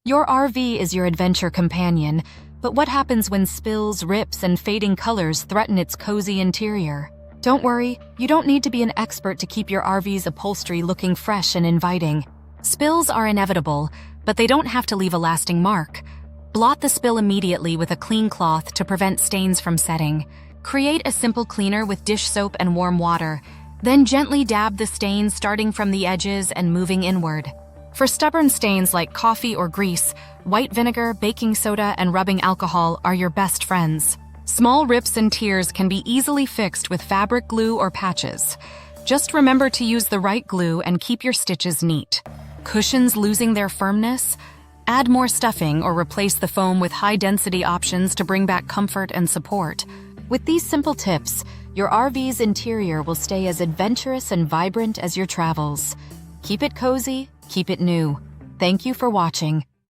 Your RV is your adventure companion, but what happens when spills, rips, and fading colors threaten its cozy interior? Don't worry, you don't need to be an expert to keep your RV's upholstery looking fresh and inviting. Spills are inevitable, but they don't have to leave a lasting mark. Blot the spill immediately with a clean cloth to prevent stains from setting. Create a simple cleaner with dish soap and warm water. Then gently dab the stains starting from the edges and moving inward. For stubborn stains like coffee or grease, white vinegar, baking soda, and rubbing alcohol are your best friends. Small rips and tears can be easily fixed with fabric glue or patches. Just remember to use the right glue and keep your stitches neat. Cushions losing their firmness? Add more stuffing or replace the foam with high-density options to bring back comfort and support. With these simple tips, your RV's interior will stay as adventurous and vibrant as your travels. Keep it cozy, keep it new. Thank you for watching.